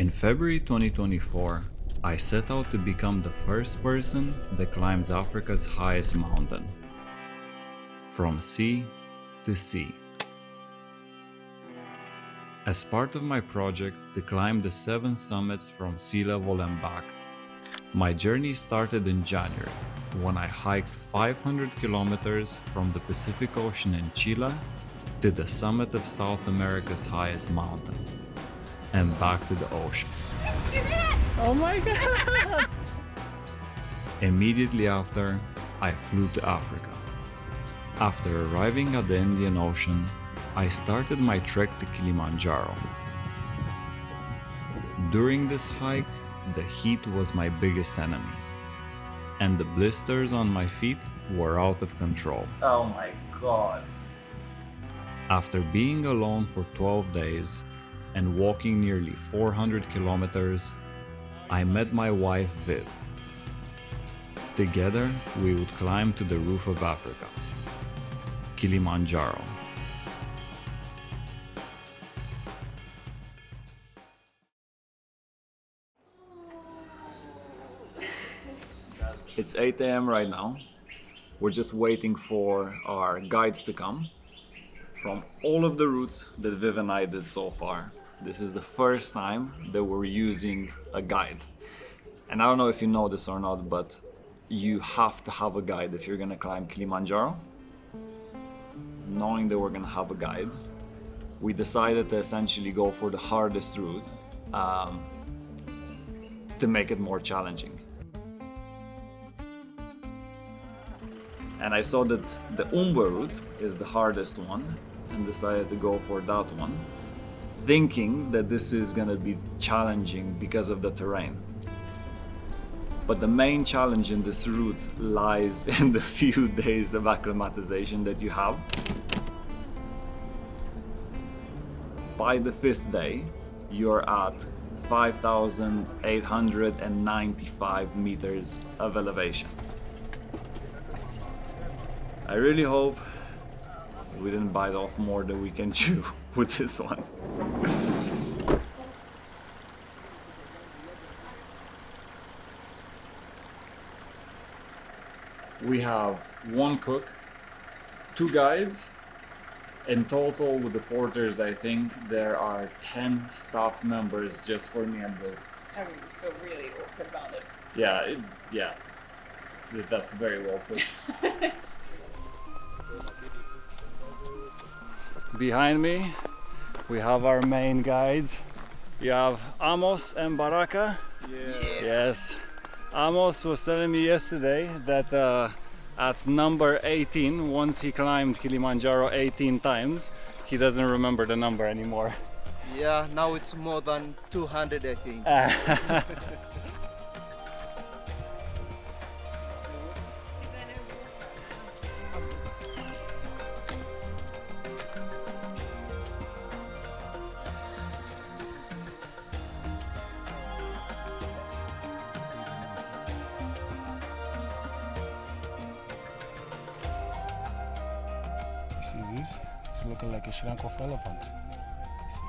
In February 2024, I set out to become the first person that climbs Africa's highest mountain, from sea to sea. As part of my project to climb the 7 summits from sea level and back, my journey started in January when I hiked 500 kilometers from the Pacific Ocean in Chile to the summit of South America's highest mountain and back to the ocean. Oh my god! Immediately after, I flew to Africa. After arriving at the Indian Ocean, I started my trek to Kilimanjaro. During this hike, the heat was my biggest enemy, and the blisters on my feet were out of control. Oh my god. After being alone for 12 days and walking nearly 400 kilometers, I met my wife Viv. Together, we would climb to the roof of Africa, Kilimanjaro. It's 8 a.m. right now. We're just waiting for our guides to come. From all of the routes that Viv and I did so far, this is the first time that we're using a guide. And I don't know if you know this or not, but you have to have a guide if you're gonna climb Kilimanjaro. Knowing that we're gonna have a guide, we decided to essentially go for the hardest route to make it more challenging. And I saw that the Umbwe route is the hardest one and decided to go for that one, thinking that this is gonna be challenging because of the terrain. But the main challenge in this route lies in the few days of acclimatization that you have. By the 5th day, you're at 5,895 meters of elevation. I really hope we didn't bite off more than we can chew with this one. We have 1 cook, 2 guides. In total, with the porters, I think there are 10 staff members just for me and Bill. I mean, you feel really awkward about it. Yeah, that's very well put. Behind me, we have our main guides. You have Amos and Baraka. Yes. Amos was telling me yesterday that at number 18, once he climbed Kilimanjaro 18 times, he doesn't remember the number anymore. Yeah, now it's more than 200, I think. See this? It's looking like a shrunk of elephant. See?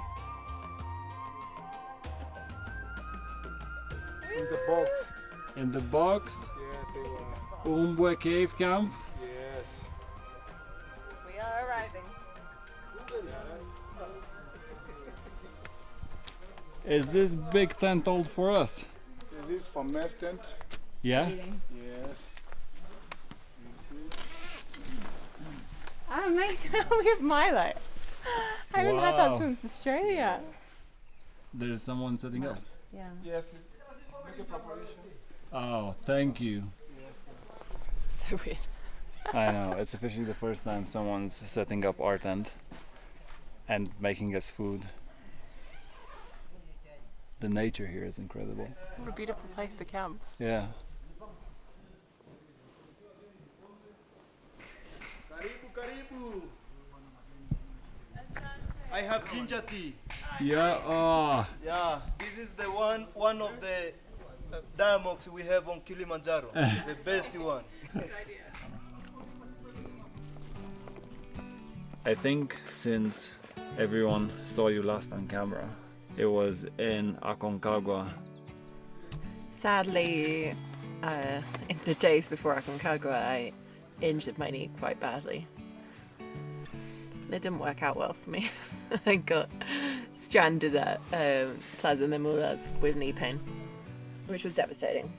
In the box. In the box, Yeah, they were. Umbwe Cave Camp. Yes. We are arriving. Is this big tent old for us? Is this from mess tent? Yeah? Yes. You see? Oh, amazing. We have Milo. I haven't had that Wow. since Australia. There's someone setting up. Yeah. Yes. It's make a preparation. Oh, thank you. So weird. I know, it's officially the first time someone's setting up our tent and making us food. The nature here is incredible. What a beautiful place to camp. Yeah. Karibu. I have ginger tea. Yeah, oh. Yeah, this is the one of the diamonds we have on Kilimanjaro, the best one. I think since everyone saw you last on camera, It was in Aconcagua. Sadly, in the days before Aconcagua, I injured my knee quite badly. It didn't work out well for me. I got stranded at Plaza de Mulas with knee pain, which was devastating.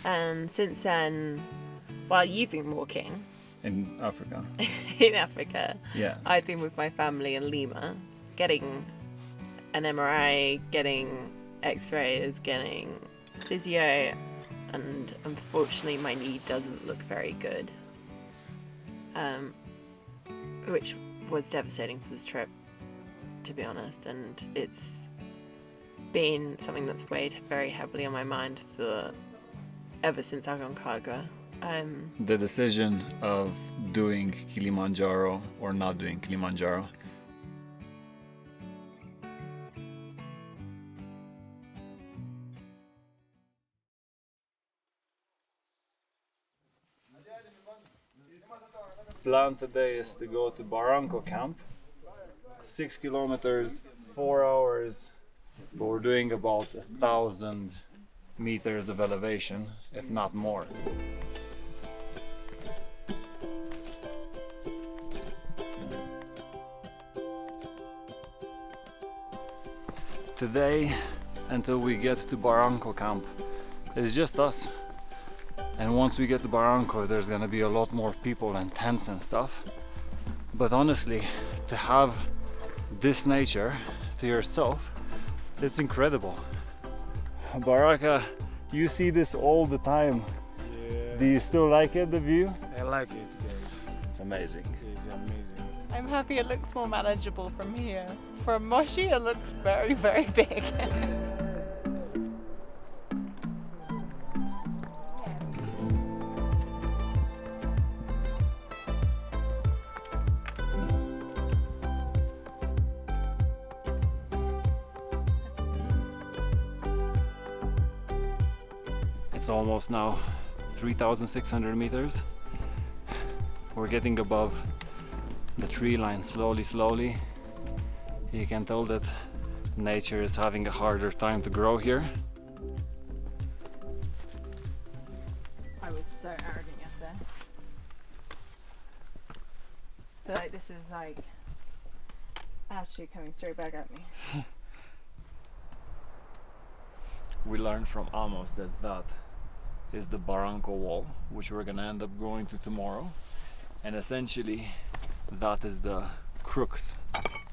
And since then, while you've been walking In Africa. in Africa, Yeah. I've been with my family in Lima, getting an MRI, getting x-rays, getting physio, and unfortunately my knee doesn't look very good, which was devastating for this trip, to be honest, and it's been something that's weighed very heavily on my mind for ever since Aconcagua. The decision of doing Kilimanjaro or not doing Kilimanjaro. Plan today is to go to Barranco camp. 6 kilometers, 4 hours, but we're doing about 1,000 meters of elevation, if not more. Today, until we get to Barranco camp, it's just us. And once we get to Barranco, there's gonna be a lot more people and tents and stuff. But honestly, to have this nature to yourself, it's incredible. Baraka, you see this all the time. Yeah, Do you still like it, the view? I like it, guys. It's amazing. It's amazing. I'm happy it looks more manageable from here. From Moshi it looks very, very big. It's almost now 3,600 meters. We're getting above the tree line slowly. You can tell that nature is having a harder time to grow here. I was so arrogant yesterday. I feel like this is like altitude coming straight back at me. We learned from Amos that is the Barranco wall, which we're gonna end up going to tomorrow. And essentially, that is the crux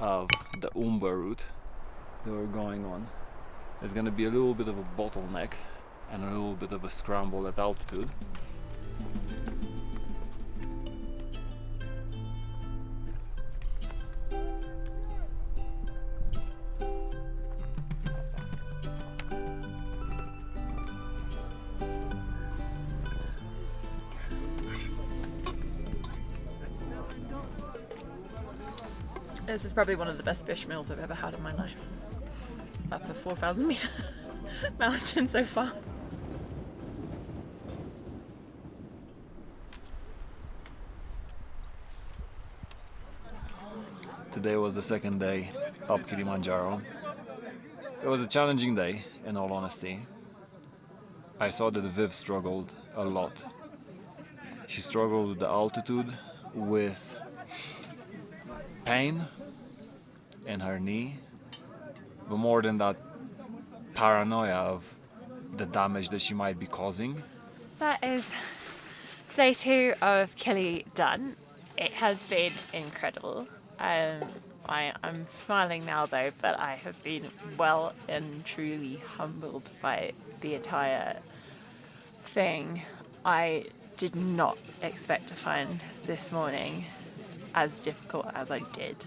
of the Umbwe route that we're going on. There's gonna be a little bit of a bottleneck and a little bit of a scramble at altitude. This is probably one of the best fish meals I've ever had in my life. Up a 4,000 meter mountain so far. Today was the second day up Kilimanjaro. It was a challenging day, in all honesty. I saw that Viv struggled a lot. She struggled with the altitude, with pain in her knee, but more than that, paranoia of the damage that she might be causing. That is day 2 of Kili done. It has been incredible. I'm smiling now though, but I have been well and truly humbled by the entire thing. I did not expect to find this morning as difficult as I did.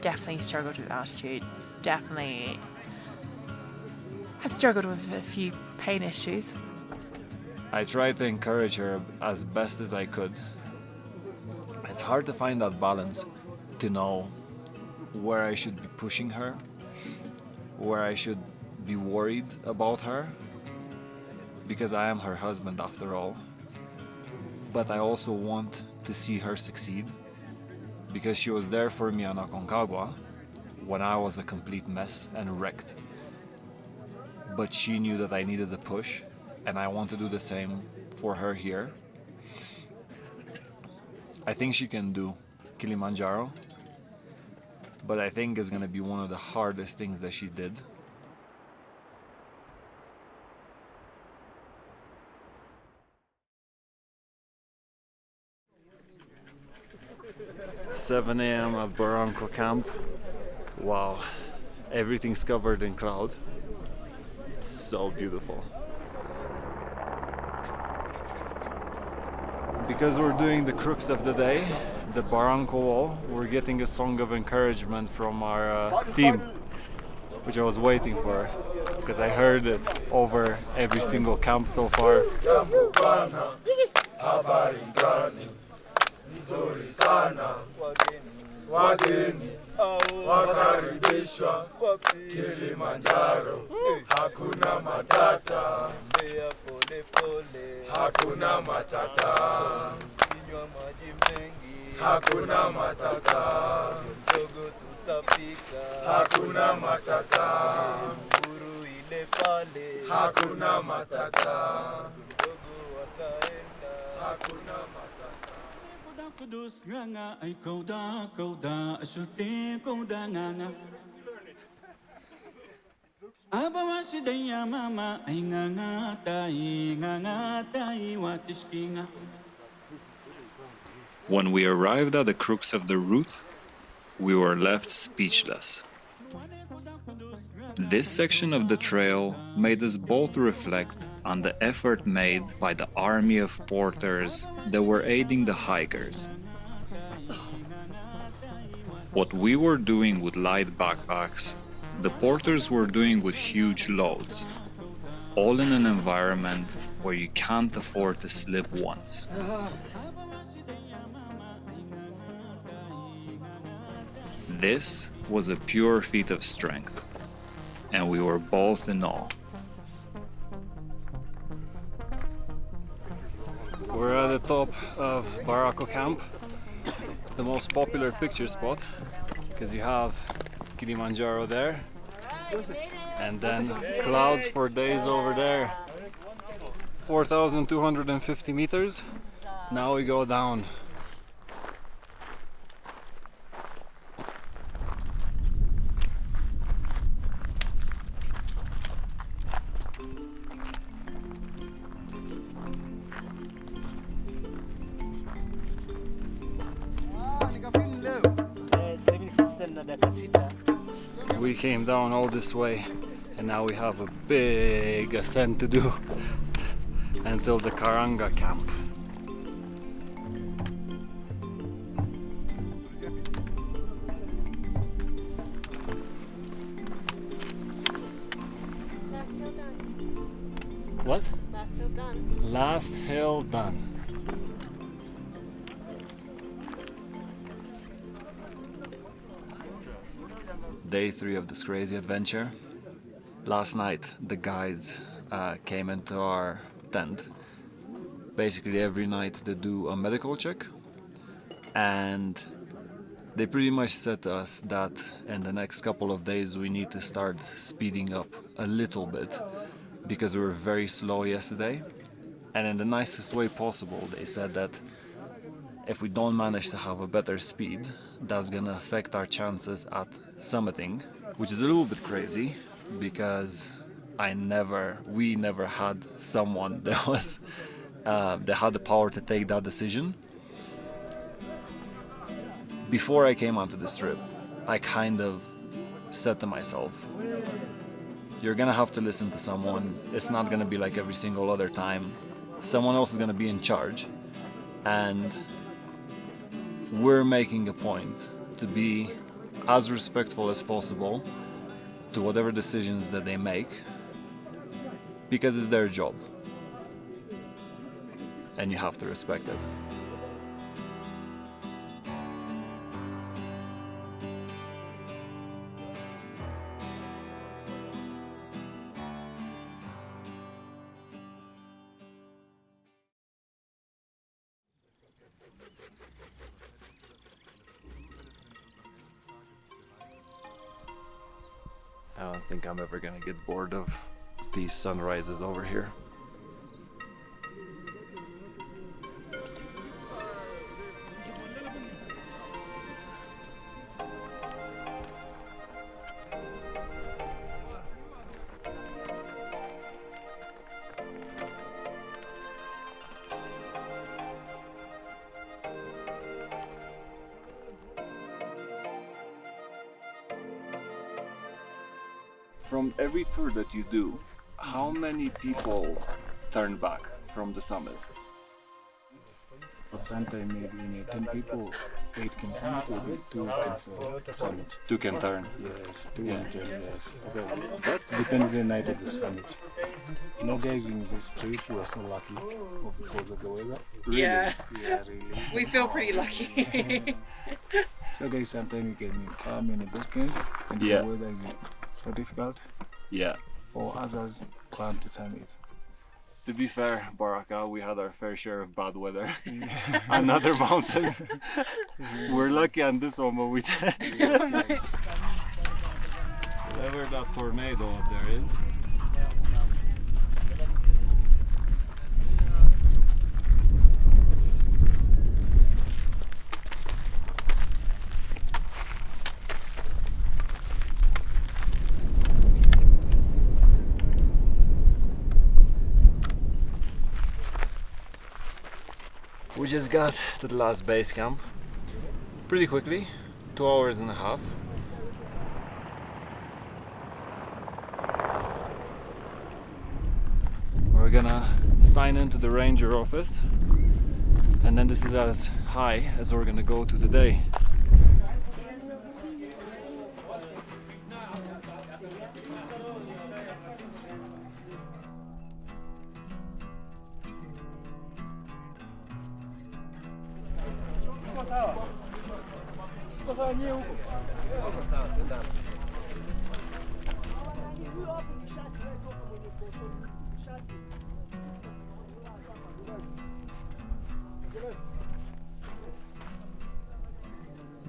Definitely struggled with altitude. Definitely have struggled with a few pain issues. I tried to encourage her as best as I could. It's hard to find that balance, to know where I should be pushing her, where I should be worried about her, because I am her husband after all. But I also want to see her succeed, because she was there for me on Aconcagua, when I was a complete mess and wrecked. But she knew that I needed a push, and I want to do the same for her here. I think she can do Kilimanjaro, but I think it's gonna be one of the hardest things that she did. 7 a.m. at Barranco camp. Wow, everything's covered in cloud. So beautiful. Because we're doing the crux of the day, the Barranco wall, we're getting a song of encouragement from our team, which I was waiting for, because I heard it over every single camp so far. Wageni wakaribishwa Kilimanjaro, hakuna matata, pole pole, hakuna matata, kinywa maji mengi, hakuna matata, mdogo tutafika, hakuna matata, Uhuru ile pale, hakuna matata, mdogo wataenda, hakuna matata. Kudus nganga ay kauda ashuti kauda nganga Abawa sidaya mama ay nganga tai watishkinga. When we arrived at the crux of the route, we were left speechless. This section of the trail made us both reflect on the effort made by the army of porters that were aiding the hikers. What we were doing with light backpacks, the porters were doing with huge loads, all in an environment where you can't afford to slip once. This was a pure feat of strength, and we were both in awe. We're at the top of Barranco camp, the most popular picture spot, because you have Kilimanjaro there, and then clouds for days over there. 4,250 meters. Now we go down. We came down all this way, and now we have a big ascent to do until the Karanga camp. Last hill done. What? Last hill done. Last hill done. Day 3 of this crazy adventure. Last night the guides came into our tent. Basically every night they do a medical check, and they pretty much said to us that in the next couple of days we need to start speeding up a little bit, because we were very slow yesterday, and in the nicest way possible. They said that if we don't manage to have a better speed, that's gonna affect our chances at summiting, which is a little bit crazy, because we never had someone that was that had the power to take that decision. Before I came onto this trip, I kind of said to myself, you're gonna have to listen to someone. It's not gonna be like every single other time. Someone else is gonna be in charge, and we're making a point to be as respectful as possible to whatever decisions that they make, because it's their job and you have to respect it. I don't think I'm ever gonna get bored of these sunrises over here. From every tour that you do, how many people turn back from the summit? Sometimes maybe 10 people, 8 can summit, or 2 can summit. 2 can turn. Yes, 2 can turn, yes. That depends the night of the summit. You know, guys, in this trip we are so lucky because of the weather. Really? Yeah, really. we feel pretty lucky. So guys, sometimes you can come in a boot camp and Yeah. the weather is so difficult. Yeah. For others, climb to summit. To be fair, Barranco, we had our fair share of bad weather on other mountains. We're lucky on this one, but we whatever that tornado up there is. We just got to the last base camp pretty quickly, 2 hours and a half. We're gonna sign into the ranger office, and then this is as high as we're gonna go to today.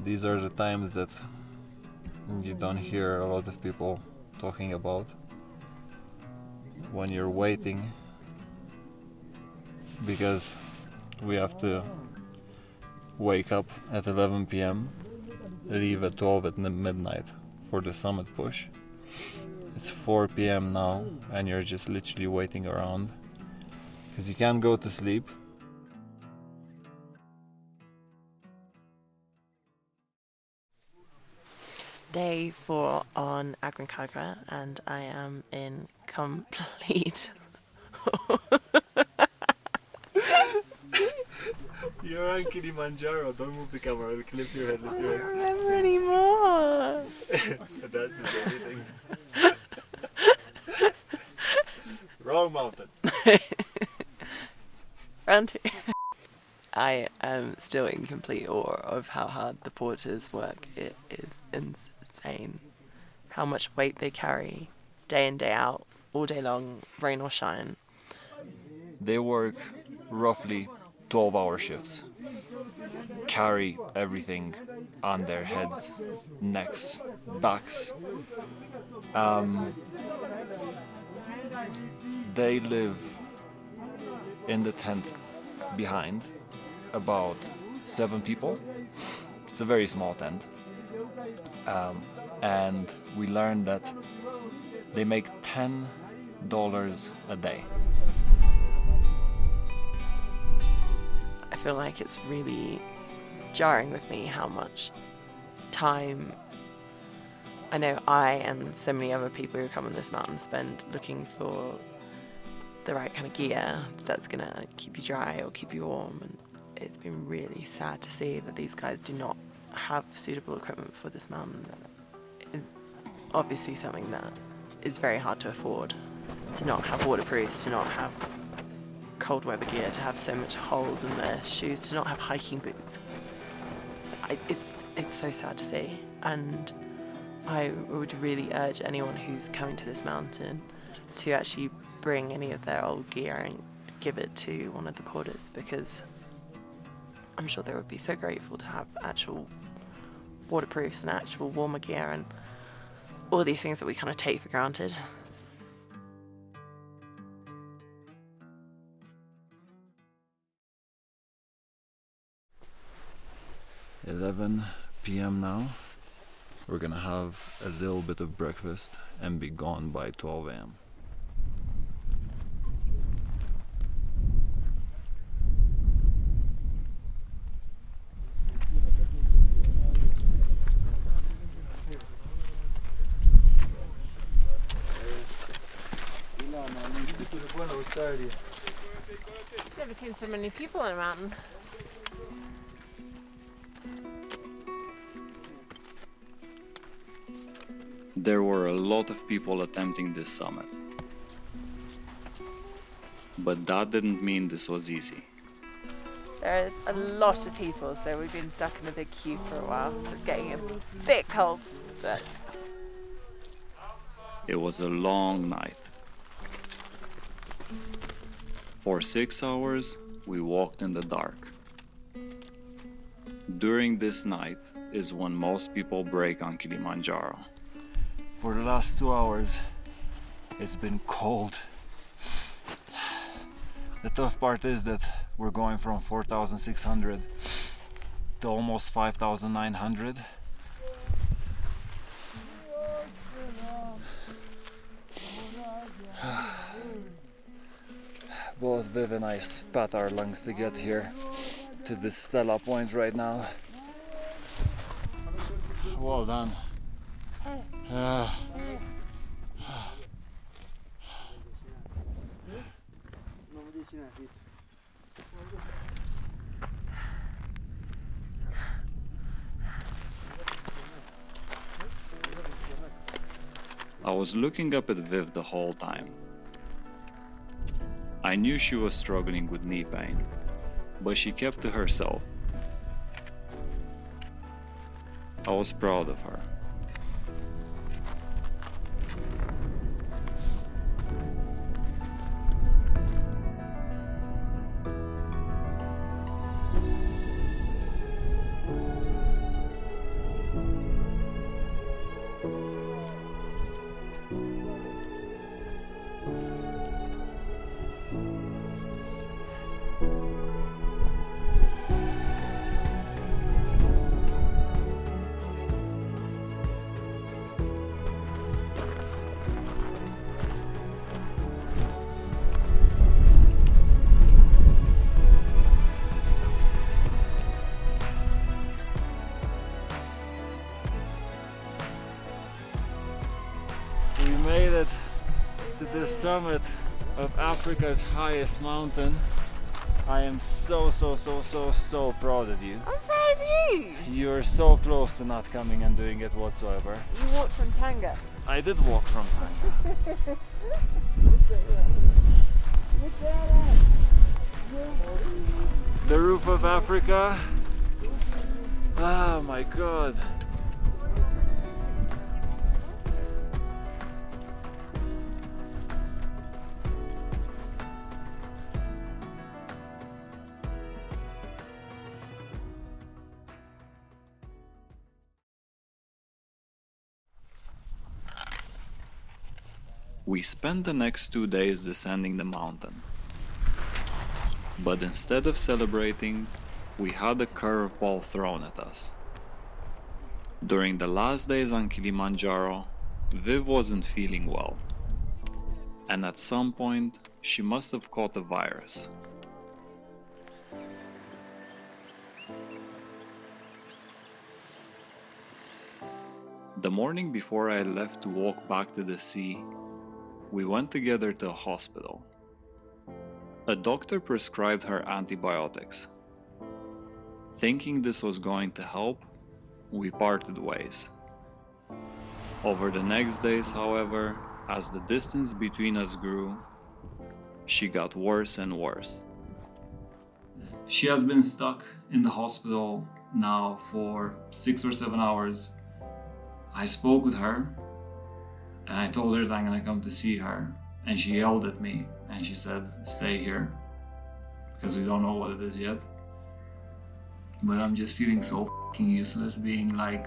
These are the times that you don't hear a lot of people talking about. When you're waiting, because we have to wake up at 11 p.m, leave at 12 at midnight for the summit push. It's 4 p.m. now and you're just literally waiting around because you can't go to sleep. Day 4 on Aconcagua, and I am in complete. You're on Kilimanjaro, don't move the camera, lift your head, lift I your don't remember anymore. That's just everything. Wrong mountain. Round 2. I am still in complete awe of how hard the porters work. It is insane how much weight they carry day in, day out, all day long, rain or shine. They work roughly 12-hour shifts, carry everything on their heads, necks, backs. They live in the tent behind about 7 people. It's a very small tent. And we learned that they make $10 a day. I feel like it's really jarring with me how much time I know I and so many other people who come on this mountain spend looking for the right kind of gear that's gonna keep you dry or keep you warm, and it's been really sad to see that these guys do not have suitable equipment for this mountain. It's obviously something that is very hard to afford, to not have waterproofs, to not have cold weather gear, to have so much holes in their shoes, to not have hiking boots. It's so sad to see, and I would really urge anyone who's coming to this mountain to actually bring any of their old gear and give it to one of the porters, because I'm sure they would be so grateful to have actual waterproofs and actual warmer gear. And all these things that we kind of take for granted. It's 11 p.m. now. We're gonna have a little bit of breakfast and be gone by 12 a.m. Never seen so many people on a mountain. There were a lot of people attempting this summit. But that didn't mean this was easy. There is a lot of people, so we've been stuck in a big queue for a while, so it's getting a bit cold, but It was a long night. For 6 hours, we walked in the dark. During this night is when most people break on Kilimanjaro. For the last 2 hours, it's been cold. The tough part is that we're going from 4,600 to almost 5,900. Both Viv and I spat our lungs to get here to this Stella point right now. Well done. I was looking up at Viv the whole time. I knew she was struggling with knee pain, but she kept to herself. I was proud of her. We made it to the summit of Africa's highest mountain. I am so proud of you. I'm proud of you! You're so close to not coming and doing it whatsoever. You walked from Tanga. I did walk from Tanga. The roof of Africa. Oh my god. We spent the next 2 days descending the mountain. But instead of celebrating, we had a curveball thrown at us. During the last days on Kilimanjaro, Viv wasn't feeling well. And at some point, she must have caught a virus. The morning before I left to walk back to the sea, we went together to a hospital. A doctor prescribed her antibiotics. Thinking this was going to help, we parted ways. Over the next days, however, as the distance between us grew, she got worse and worse. She has been stuck in the hospital now for 6 or 7 hours. I spoke with her and I told her that I'm gonna come to see her, and she yelled at me and she said, stay here, because we don't know what it is yet. But I'm just feeling so fucking useless being like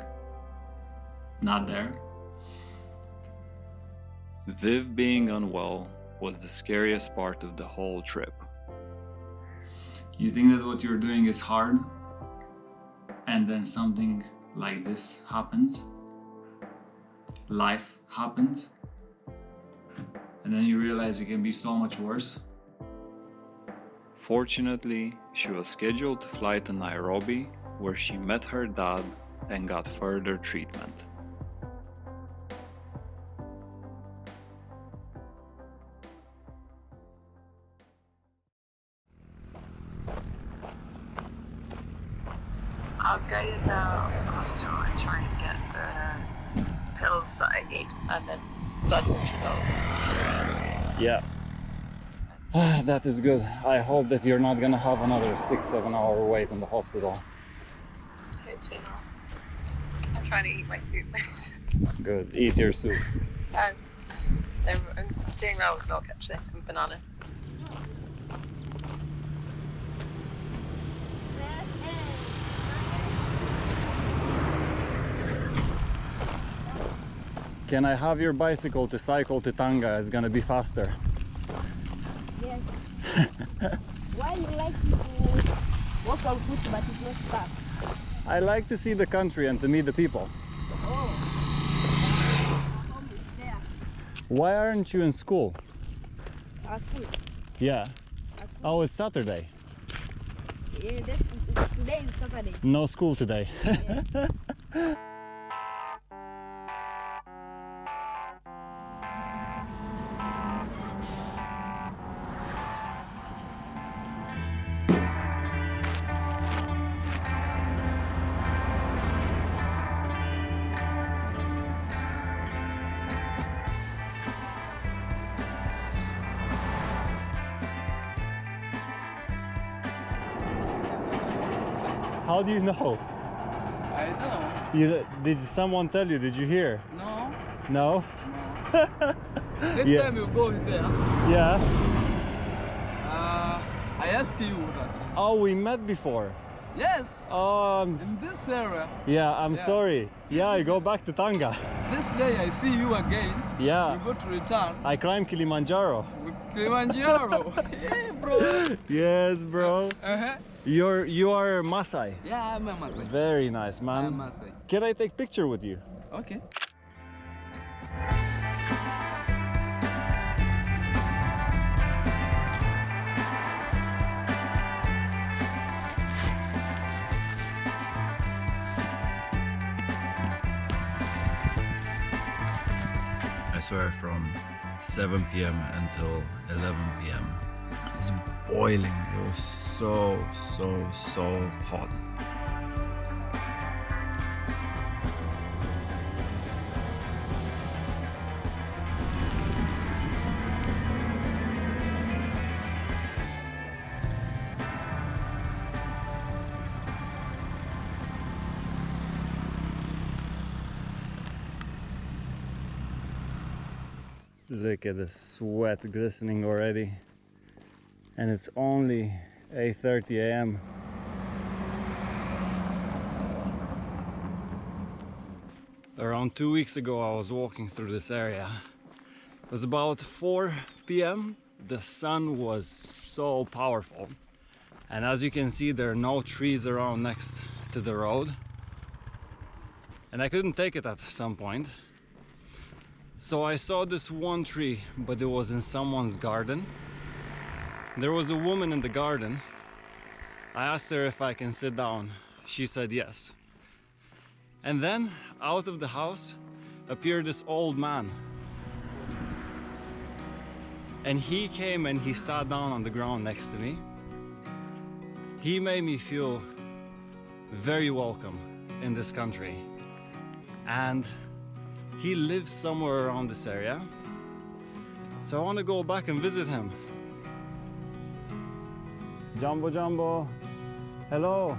not there. Viv being unwell was the scariest part of the whole trip. You think that what you're doing is hard, and then something like this happens, life happens, and then you realize it can be so much worse. Fortunately, she was scheduled to fly to Nairobi, where she met her dad and got further treatment. I'll go to the hospital and try and get the pills that I need and then blood test results. Yeah. That is good. I hope that you're not gonna have another 6-7 hour wait in the hospital. Hopefully not. I'm trying to eat my soup. Good. Eat your soup. I'm doing well with milk actually and banana. Can I have your bicycle to cycle to Tanga? It's gonna be faster. Yes. Why you like to walk on foot but it's not stuck? I like to see the country and to meet the people. Oh. Home is there. Why aren't you in school? Our school. Yeah. Our school. Oh, it's Saturday. Yeah, today is Saturday. No school today. Yes. How do you know? I know. Did someone tell you? Did you hear? No. No? No. Next Yeah. time you go there, Yeah. I ask you that. Oh, we met before. Yes. In this area. Yeah, I'm Yeah. sorry. Yeah, I go back to Tanga. This day I see you again. Yeah. You go to return. I climbed Kilimanjaro. With Kilimanjaro. Yeah, bro. Yes, bro. Uh-huh. You are Maasai. Yeah, I'm a Maasai. Very nice, man. I'm Maasai. Can I take picture with you? Okay. I swear from 7 p.m. until 11 p.m. It's boiling. It was so hot. Look at the sweat glistening already, and it's only 8:30 a.m. Around 2 weeks ago I was walking through this area. It was about 4 p.m. The sun was so powerful, and as you can see there are no trees around next to the road, and I couldn't take it at some point. So I saw this one tree, but it was in someone's garden. There was a woman in the garden. I asked her if I can sit down. She said yes. And then out of the house appeared this old man. And he came and he sat down on the ground next to me. He made me feel very welcome in this country. And he lives somewhere around this area, so I want to go back and visit him. Jumbo Jumbo, hello,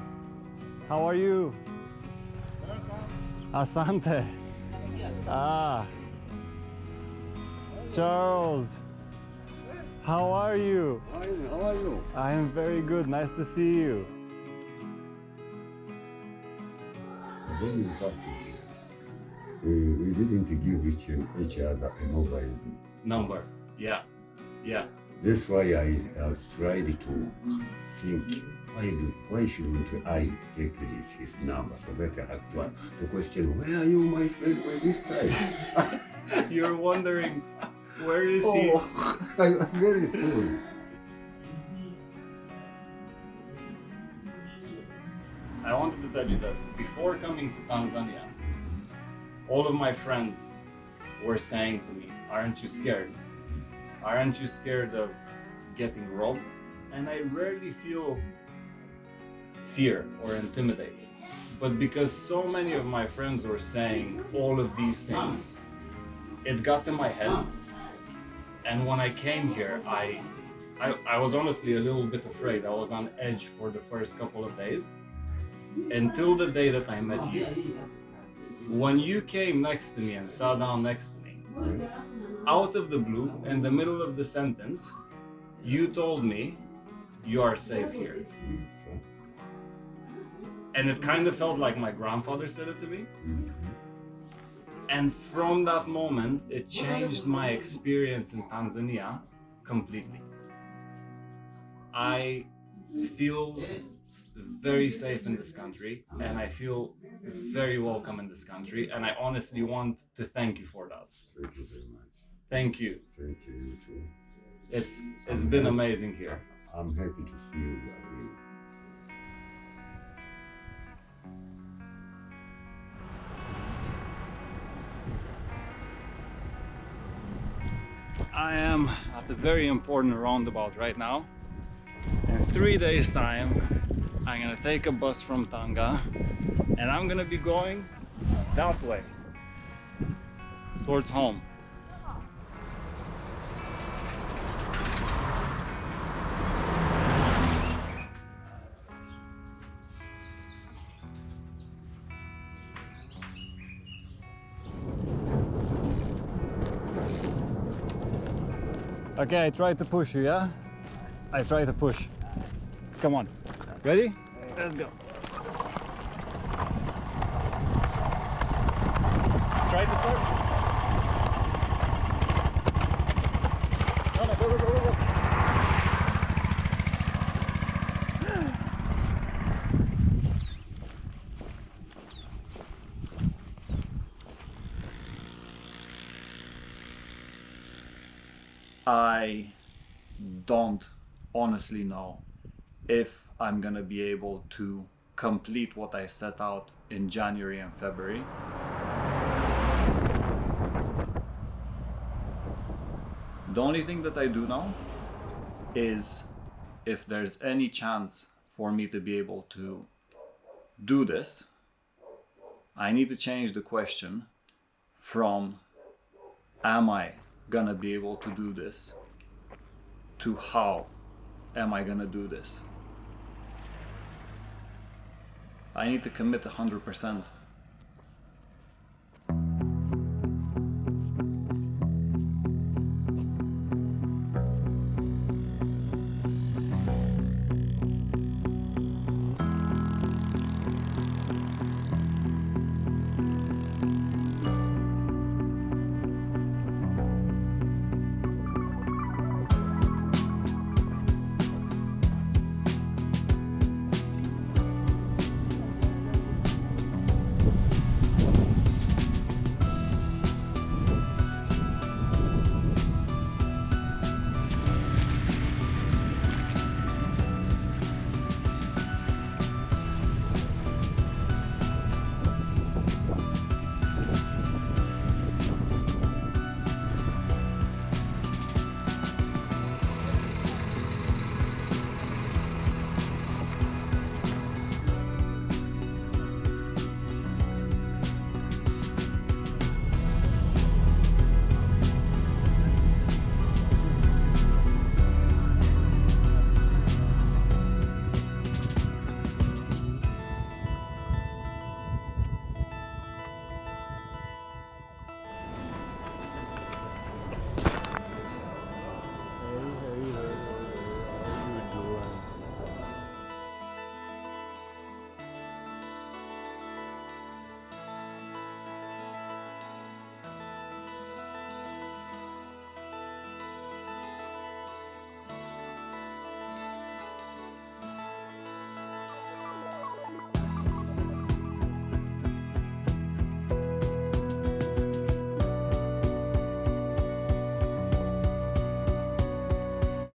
how are you? Asante. Ah, Charles, how are you? How are you? I am very good, nice to see you. Very fantastic. We didn't give each other a mobile Number. Yeah. Yeah. That's why I tried to think, why shouldn't I take his number so that I have to question, where are you, my friend, by this time? You're wondering, where is he? Very soon. I wanted to tell you that before coming to Tanzania, all of my friends were saying to me, aren't you scared? Aren't you scared of getting robbed? And I rarely feel fear or intimidated. But because so many of my friends were saying all of these things, it got in my head. And when I came here, I was honestly a little bit afraid. I was on edge for the first couple of days, until the day that I met you. When you came next to me and sat down next to me, out of the blue, in the middle of the sentence, you told me, you are safe here. And it kind of felt like my grandfather said it to me. And from that moment, it changed my experience in Tanzania completely. I feel very safe in this country, and I feel very welcome in this country, and I honestly want to thank you for that. Thank you very much. Thank you. Thank you, you too. It's been amazing here. I'm happy to see you again. I am at a very important roundabout right now. In 3 days' time, I'm gonna take a bus from Tanga, and I'm gonna be going that way, towards home. Okay, I tried to push you, yeah? I tried to push. Come on. Ready? Let's go. Try to start. No, no, go, go, go, go. I don't honestly know if I'm gonna be able to complete what I set out in January and February. The only thing that I do know is if there's any chance for me to be able to do this, I need to change the question from am I gonna be able to do this to how am I gonna do this. I need to commit 100%.